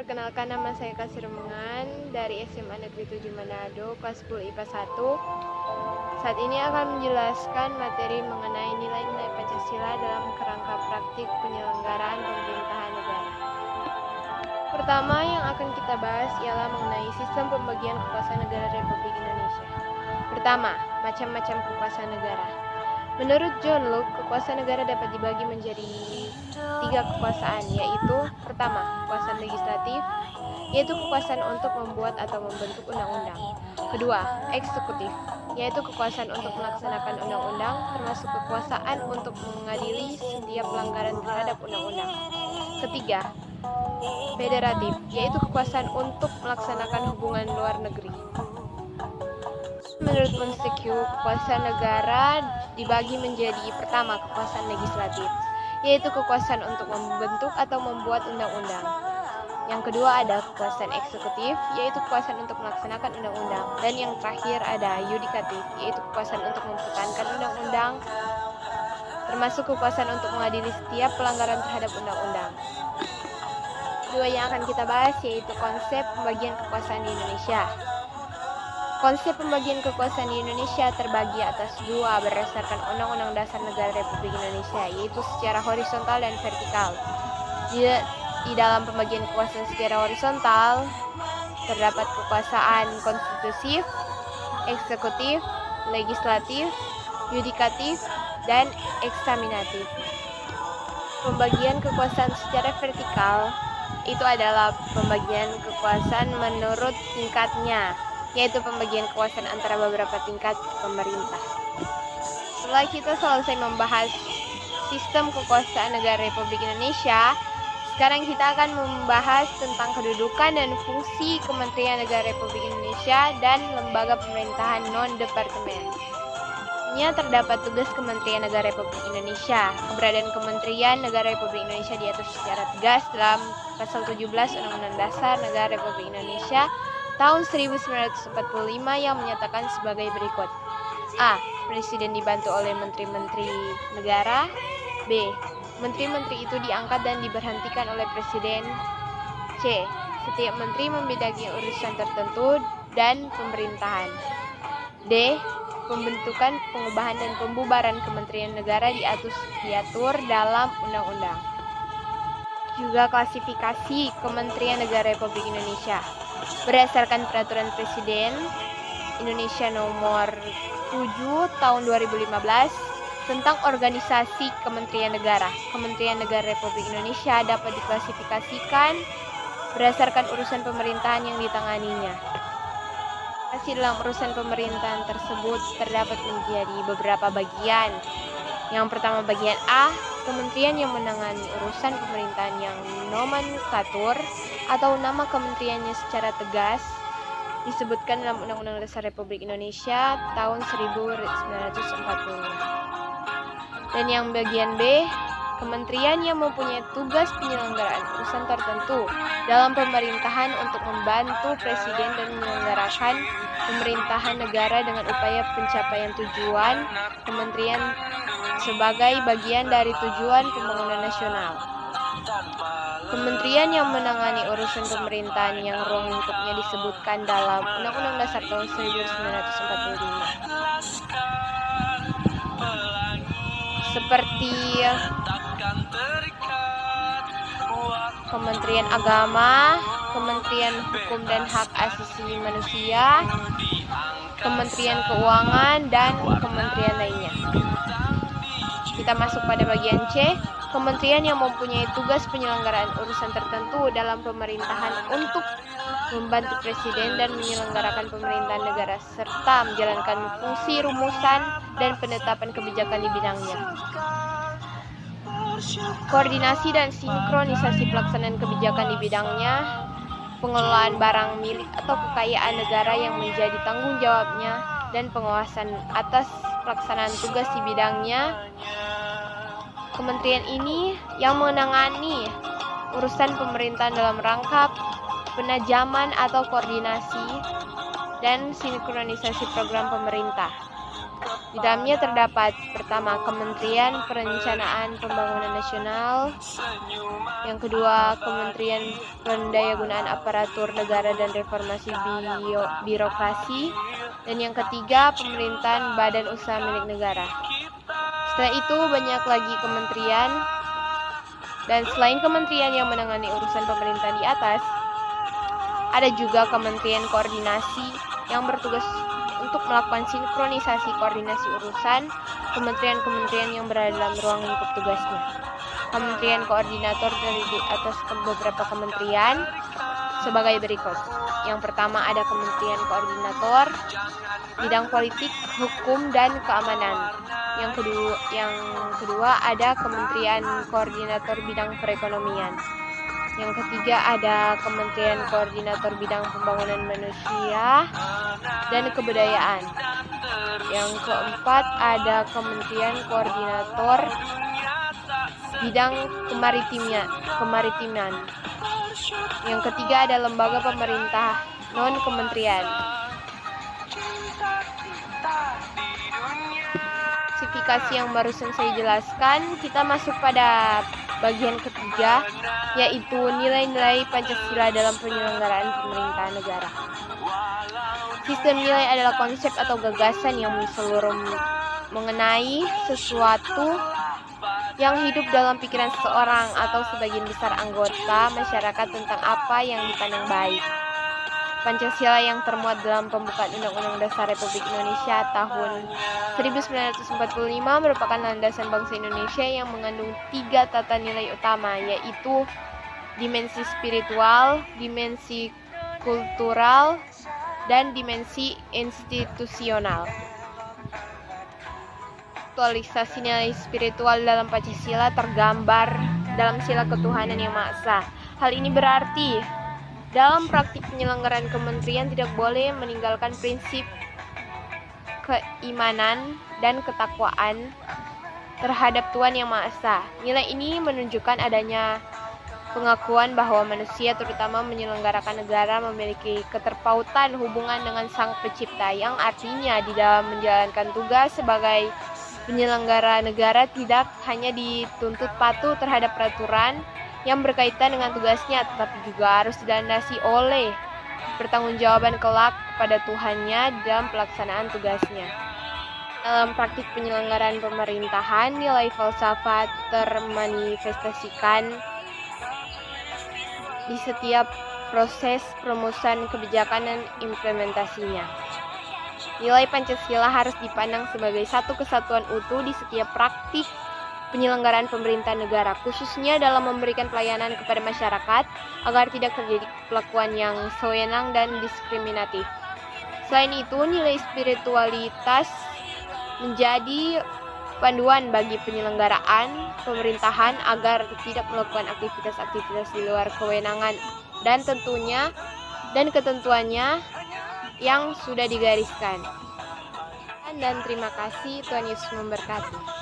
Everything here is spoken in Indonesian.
Perkenalkan, nama saya Kasih Remengan dari SMA Negeri 7 Manado, kelas 10 IPA 1. Saat ini akan menjelaskan materi mengenai nilai-nilai Pancasila dalam kerangka praktik penyelenggaraan pemerintahan negara. Pertama yang akan kita bahas ialah mengenai sistem pembagian kekuasaan negara Republik Indonesia. Pertama, macam-macam kekuasaan negara. Menurut John Locke, kekuasaan negara dapat dibagi menjadi 3 kekuasaan, yaitu pertama, kekuasaan legislatif, yaitu kekuasaan untuk membuat atau membentuk undang-undang. Kedua, eksekutif, yaitu kekuasaan untuk melaksanakan undang-undang, termasuk kekuasaan untuk mengadili setiap pelanggaran terhadap undang-undang. Ketiga, federatif, yaitu kekuasaan untuk melaksanakan hubungan luar negeri. Menurut Montesquieu, kekuasaan negara dibagi menjadi pertama, kekuasaan legislatif, yaitu kekuasaan untuk membentuk atau membuat undang-undang. Yang kedua ada kekuasaan eksekutif, yaitu kekuasaan untuk melaksanakan undang-undang. Dan yang terakhir ada yudikatif, yaitu kekuasaan untuk mempertahankan undang-undang, termasuk kekuasaan untuk mengadili setiap pelanggaran terhadap undang-undang. Kedua yang akan kita bahas yaitu konsep pembagian kekuasaan di Indonesia. Konsep pembagian kekuasaan di Indonesia terbagi atas dua berdasarkan Undang-Undang Dasar Negara Republik Indonesia, yaitu secara horizontal dan vertikal. Di dalam pembagian kekuasaan secara horizontal terdapat kekuasaan konstitutif, eksekutif, legislatif, yudikatif, dan eksaminatif. Pembagian kekuasaan secara vertikal itu adalah pembagian kekuasaan menurut tingkatnya, yaitu pembagian kekuasaan antara beberapa tingkat pemerintah. Setelah kita selesai membahas sistem kekuasaan negara Republik Indonesia, sekarang kita akan membahas tentang kedudukan dan fungsi Kementerian Negara Republik Indonesia dan lembaga pemerintahan non-departemen. Terdapat tugas Kementerian Negara Republik Indonesia. Keberadaan Kementerian Negara Republik Indonesia diatur secara tegas dalam Pasal 17 Undang-Undang Dasar Negara Republik Indonesia tahun 1945 yang menyatakan sebagai berikut. A. Presiden dibantu oleh menteri-menteri negara. B. Menteri-menteri itu diangkat dan diberhentikan oleh Presiden. C. Setiap menteri membidangi urusan tertentu dan pemerintahan. D. Pembentukan, pengubahan, dan pembubaran kementerian negara diatur dalam undang-undang. Juga klasifikasi Kementerian Negara Republik Indonesia. Berdasarkan Peraturan Presiden Indonesia Nomor 7 Tahun 2015 tentang organisasi Kementerian Negara. Kementerian Negara Republik Indonesia dapat diklasifikasikan berdasarkan urusan pemerintahan yang ditanganinya. Dalam urusan pemerintahan tersebut terdapat menjadi beberapa bagian. Yang pertama bagian A, kementerian yang menangani urusan pemerintahan yang nomenklatur atau nama kementeriannya secara tegas disebutkan dalam Undang-Undang Dasar Republik Indonesia tahun 1945. Dan yang bagian B, kementerian yang mempunyai tugas penyelenggaraan urusan tertentu dalam pemerintahan untuk membantu presiden dan menyelenggarakan pemerintahan negara dengan upaya pencapaian tujuan kementerian sebagai bagian dari tujuan pembangunan nasional. Kementerian yang menangani urusan pemerintahan yang ruang lingkupnya disebutkan dalam Undang-Undang Dasar tahun 1945. Seperti Kementerian Agama, Kementerian Hukum dan Hak Asasi Manusia, Kementerian Keuangan, dan kementerian lainnya. Kita masuk pada bagian C, kementerian yang mempunyai tugas penyelenggaraan urusan tertentu dalam pemerintahan untuk membantu presiden dan menyelenggarakan pemerintahan negara serta menjalankan fungsi rumusan dan penetapan kebijakan di bidangnya. Koordinasi dan sinkronisasi pelaksanaan kebijakan di bidangnya, pengelolaan barang milik atau kekayaan negara yang menjadi tanggung jawabnya, dan pengawasan atas pelaksanaan tugas di bidangnya. Kementerian ini yang menangani urusan pemerintahan dalam rangka penajaman atau koordinasi dan sinkronisasi program pemerintah. Di dalamnya terdapat pertama, Kementerian Perencanaan Pembangunan Nasional, yang kedua, Kementerian Pendayagunaan Aparatur Negara dan Reformasi Birokrasi, dan yang ketiga, Pemerintahan Badan Usaha Milik Negara. Setelah itu banyak lagi kementerian, dan selain kementerian yang menangani urusan pemerintahan di atas, ada juga kementerian koordinasi yang bertugas untuk melakukan sinkronisasi koordinasi urusan kementerian-kementerian yang berada dalam ruang lingkup tugasnya. Kementerian koordinator dari atas beberapa kementerian sebagai berikut. Yang pertama ada Kementerian Koordinator bidang politik, hukum, dan keamanan. Yang kedua ada Kementerian Koordinator bidang perekonomian. Yang ketiga ada Kementerian Koordinator bidang pembangunan manusia dan kebudayaan. Yang keempat ada Kementerian Koordinator bidang kemaritiman. Yang ketiga ada lembaga pemerintah non-kementerian. Klasifikasi yang barusan saya jelaskan, kita masuk pada bagian ketiga, yaitu nilai-nilai Pancasila dalam penyelenggaraan pemerintahan negara. Sistem nilai adalah konsep atau gagasan yang menyeluruh mengenai sesuatu yang hidup dalam pikiran seseorang atau sebagian besar anggota masyarakat tentang apa yang dipandang baik. Pancasila yang termuat dalam pembukaan Undang-Undang Dasar Republik Indonesia tahun 1945 merupakan landasan bangsa Indonesia yang mengandung 3 tata nilai utama, yaitu dimensi spiritual, dimensi kultural, dan dimensi institusional. Aktualisasi nilai spiritual dalam Pancasila tergambar dalam sila ketuhanan yang Maha Esa. Hal ini berarti dalam praktik penyelenggaraan kementerian tidak boleh meninggalkan prinsip keimanan dan ketakwaan terhadap Tuhan Yang Maha Esa. Nilai ini menunjukkan adanya pengakuan bahwa manusia, terutama menyelenggarakan negara, memiliki keterpautan hubungan dengan Sang Pencipta, yang artinya di dalam menjalankan tugas sebagai penyelenggara negara tidak hanya dituntut patuh terhadap peraturan yang berkaitan dengan tugasnya, tetapi juga harus dilandasi oleh pertanggungjawaban kelak kepada Tuhannya dalam pelaksanaan tugasnya. Dalam praktik penyelenggaraan pemerintahan, nilai falsafat termanifestasikan di setiap proses perumusan kebijakan dan implementasinya. Nilai Pancasila harus dipandang sebagai satu kesatuan utuh di setiap praktik penyelenggaraan pemerintahan negara, khususnya dalam memberikan pelayanan kepada masyarakat agar tidak terjadi perlakuan yang sewenang dan diskriminatif. Selain itu, nilai spiritualitas menjadi panduan bagi penyelenggaraan pemerintahan agar tidak melakukan aktivitas-aktivitas di luar kewenangan dan ketentuannya yang sudah digariskan. Dan terima kasih, Tuhan Yesus memberkati.